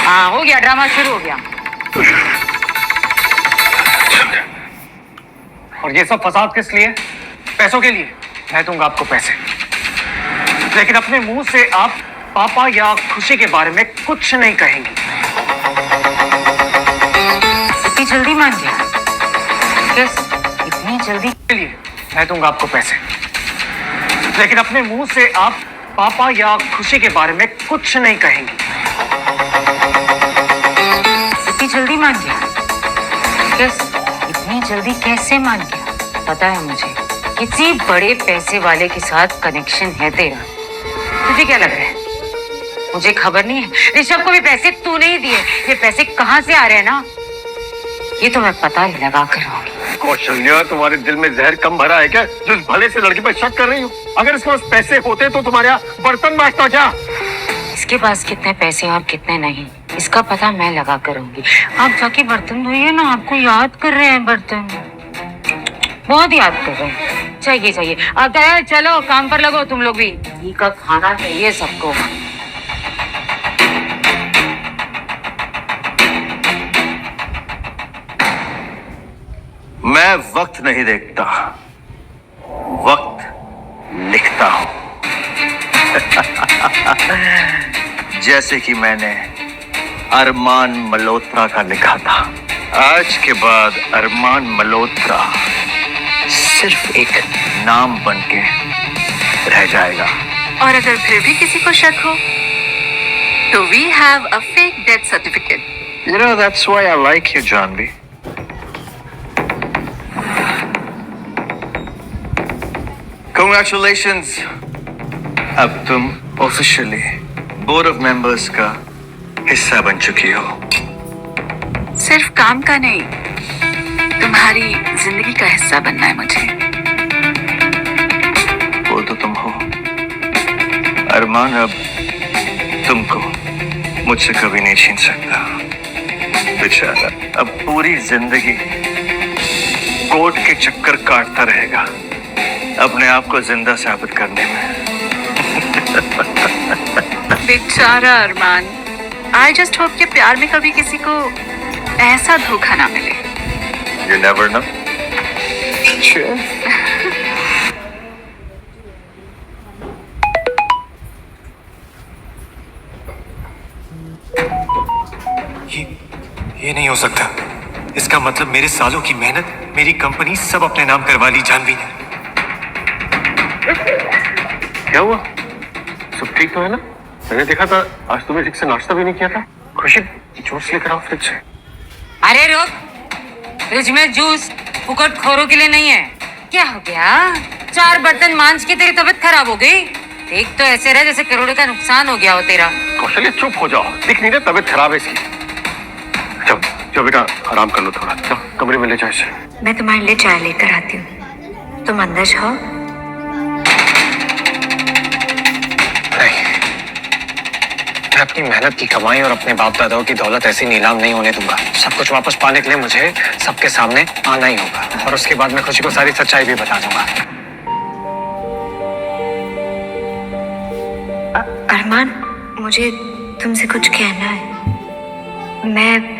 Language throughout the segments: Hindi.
हाँ हो गया, ड्रामा शुरू हो गया। और ये सब फसाद किस लिए? पैसों के लिए। मैं दूंगा आपको पैसे, लेकिन अपने मुंह से आप पापा या खुशी के बारे में कुछ नहीं कहेंगी। इतनी जल्दी मान गया? यस, इतनी जल्दी? के लिए मैं दूंगा आपको पैसे, लेकिन अपने मुंह से आप पापा या खुशी के बारे में कुछ नहीं कहेंगी। इतनी जल्दी मान गया? यस, इतनी जल्दी कैसे मान गया? पता है मुझे, किसी बड़े पैसे वाले के साथ कनेक्शन है तेरा। तुझे क्या लग रहा है मुझे खबर नहीं है? ऋषभ को भी पैसे तूने ही दिए। ये पैसे कहाँ से आ रहे हैं ना, ये तो मैं पता लगा कर रहूंगी। कौशल्या, तुम्हारे दिल में जहर कम भरा है क्या, जो इस भले से लड़के पर शक कर रही हो? अगर इसके पास पैसे होते तो तुम्हारे यहाँ बर्तन मांजता क्या? इसके पास कितने पैसे और कितने नहीं, इसका पता मैं लगा कर रहूंगी। आप जाके बर्तन धोइए ना, आपको याद कर रहे हैं बर्तन, बहुत याद कर रहे हैं। चाहिए अब चलो काम पर लगो तुम लोग भी। घी का खाना चाहिए सबको। मैं वक्त नहीं देखता, वक्त लिखता हूं। जैसे कि मैंने अरमान मल्होत्रा का लिखा था। आज के बाद अरमान मल्होत्रा सिर्फ एक नाम बनके रह जाएगा। और अगर फिर भी किसी को शक हो तो we have a fake death certificate. You know, that's why I like you, Janvi. Congratulations. अब तुम ऑफिशियली बोर्ड ऑफ मेंबर्स का हिस्सा बन चुकी हो। सिर्फ काम का नहीं, तुम्हारी जिंदगी का हिस्सा बनना है मुझे। वो तो तुम हो अरमान, अब तुमको मुझसे कभी नहीं छीन सकता। बेचारा अब पूरी जिंदगी कोर्ट के चक्कर काटता रहेगा अपने आप को जिंदा साबित करने में। बेचारा अरमान, आई जस्ट होप कि प्यार में कभी किसी को ऐसा धोखा ना मिले। You never know. Sure. ये नहीं हो सकता। इसका मतलब मेरे सालों की मेहनत, मेरी कंपनी सब अपने नाम करवा ली जानवी ने। क्या हुआ? सब ठीक तो है ना? मैंने देखा था आज तुम्हें ठीक से नाश्ता भी नहीं किया था। खुशी, जूस लेकर आओ फ्रिज से। अरे रुक, फ्रिज में जूस फुकट खोरों के लिए नहीं है। क्या हो गया? 4 बर्तन मांज के तेरी तबीयत खराब हो गई? देख तो ऐसे रहे जैसे करोड़ों का नुकसान हो गया हो तेरा। कौशल्या, चुप हो जाओ, दिख नहीं रहा तबीयत खराब है इसकी। चलो बेटा, आराम कर लो थोड़ा। चलो कमरे में ले जाओ इसे। मैं तुम्हारे लिए चाय लेकर आती हूँ, तुम अंदर जाओ। नहीं, मैं अपनी मेहनत की कमाई और अपने बाप दादाओं की दौलत ऐसी नीलाम नहीं होने दूंगा। सब कुछ वापस पाने के लिए मुझे सबके सामने आना ही होगा, और उसके बाद मैं खुशी को सारी सच्चाई भी बता दूंगा। अरमान, मुझे तुमसे कुछ कहना है। मैं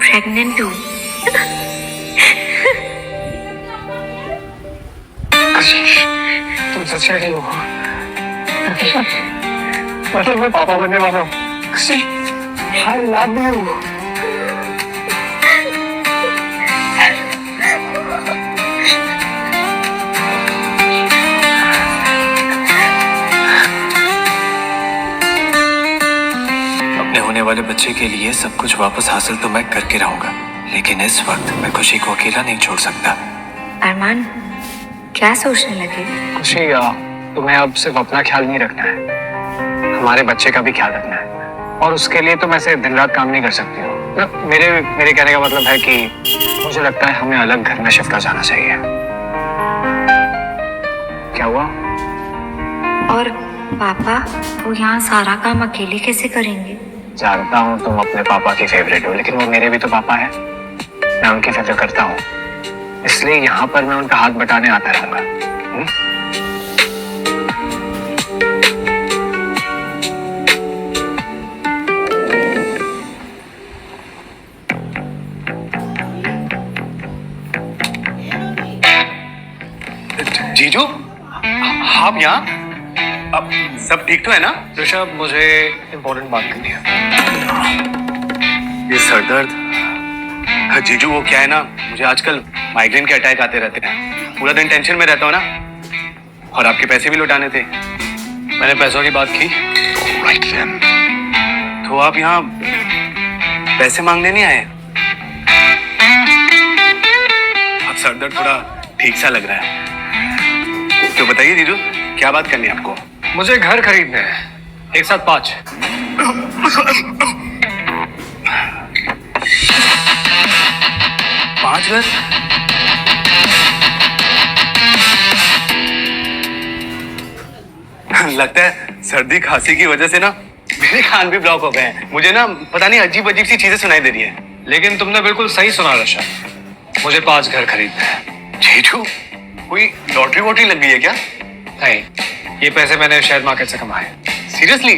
प्रेग्नेंट हूँ। तुम सच रही हो? मतलब मैं पापा बनने वाला हूँ। I love you. अपने होने वाले बच्चे के लिए सब कुछ वापस हासिल तो मैं करके रहूंगा, लेकिन इस वक्त मैं खुशी को अकेला नहीं छोड़ सकता। अरमान, क्या सोचने लगे? खुशी, तुम्हें अब सिर्फ अपना ख्याल नहीं रखना है, हमारे बच्चे का भी ख्याल रखना है। और उसके लिए तो मैं से दिन रात काम नहीं कर सकती हूँ। मेरे कहने का मतलब है कि मुझे लगता है हमें अलग घर में शिफ्ट हो जाना चाहिए। क्या हुआ? और पापा, वो यहाँ सारा काम अकेले कैसे करेंगे? जानता हूँ तुम अपने पापा की फेवरेट हो, लेकिन वो मेरे भी तो पापा हैं। मैं उनकी फिक्र करता हूँ, इसलिए यहाँ पर मैं उनका हाथ बटाने आता रहूंगा। आप यहाँ? अब सब ठीक तो है ना? ऋषभ, मुझे इम्पोर्टेंट बात करनी है। ये सरदर्द, जीजू वो क्या है ना, मुझे आजकल माइग्रेन के अटैक आते रहते हैं। पूरा दिन टेंशन में रहता हूँ ना, और आपके पैसे भी लौटाने थे। मैंने पैसों की बात की। तो आप यहाँ पैसे मांगने नहीं आए? अब सरदर्द थोड़ा ठीक सा लग रहा है, तो बताइए जीजू, क्या बात करनी है आपको? मुझे घर खरीदने हैं, एक साथ 5। पांच घर? लगता है सर्दी खांसी की वजह से ना मेरे कान भी ब्लॉक हो गए हैं। मुझे ना पता नहीं अजीब अजीब सी चीजें सुनाई दे रही है। लेकिन तुमने बिल्कुल सही सुना ऋषभ, मुझे 5 घर खरीदने हैं। जीजू, कोई लॉटरी वॉटरी लग गई है क्या? नहीं, ये पैसे मैंने शेयर मार्केट से कमाए। सीरियसली?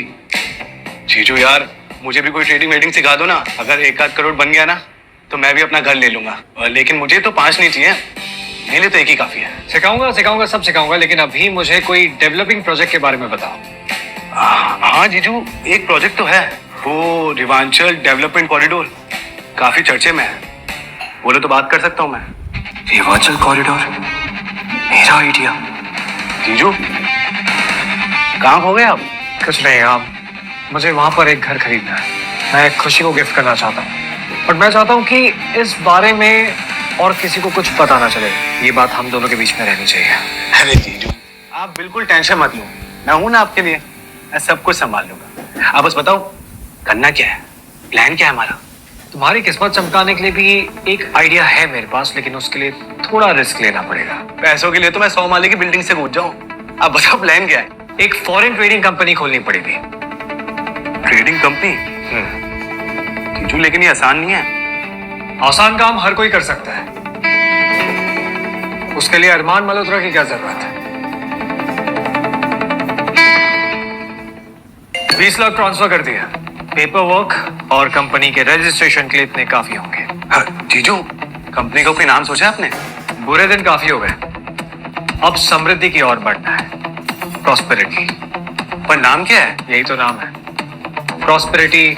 जीजू यार, मुझे भी कोई ट्रेडिंग वेडिंग सिखा दो ना। अगर 1-8 करोड़ बन गया ना तो मैं भी अपना घर ले लूंगा। लेकिन मुझे तो 5 नहीं चाहिए, मेरे लिए तो 1 ही काफी है। सिखाऊंगा, सब सिखाऊंगा, लेकिन अभी मुझे कोई डेवलपिंग प्रोजेक्ट के बारे में बताओ। हाँ जीजू, एक प्रोजेक्ट तो है, वो रिवांचल डेवलपमेंट कॉरिडोर, काफी चर्चे में है। बोले तो बात कर सकता हूँ मैं। हिमाचल कॉरिडोर, मेरा आइडिया। जीजू, कहाँ हो गए आप? कुछ नहीं, आप मुझे वहां पर एक घर खरीदना है। मैं खुशी को गिफ्ट करना चाहता हूँ, बट मैं चाहता हूँ कि इस बारे में और किसी को कुछ पता ना चले। ये बात हम दोनों के बीच में रहनी चाहिए। अरे जीजू, आप बिल्कुल टेंशन मत लो, मैं हूं ना आपके लिए, मैं सब कुछ संभाल लूंगा। आप बस बताओ करना क्या है, प्लान क्या है हमारा? तुम्हारी किस्मत चमकाने के लिए भी एक आइडिया है मेरे पास, लेकिन उसके लिए थोड़ा रिस्क लेना पड़ेगा। पैसों के लिए तो मैं 100 माले की बिल्डिंग से कूद जाऊं। आप बताओ प्लान क्या है? एक फॉरेन ट्रेडिंग कंपनी खोलनी पड़ेगी। Trading company? जीजू, लेकिन ये आसान नहीं है। आसान काम हर कोई कर सकता है, उसके लिए अरमान मल्होत्रा की क्या जरूरत है? 20 लाख ट्रांसफर कर दिया। पेपर वर्क और कंपनी के रजिस्ट्रेशन के लिए इतने काफी होंगे। हाँ, जीजू, कंपनी का कोई नाम सोचा आपने? बुरे दिन काफी हो गए, अब समृद्धि की ओर बढ़ना है। प्रॉस्पेरिटी। पर नाम क्या है? यही तो नाम है, प्रॉस्पेरिटी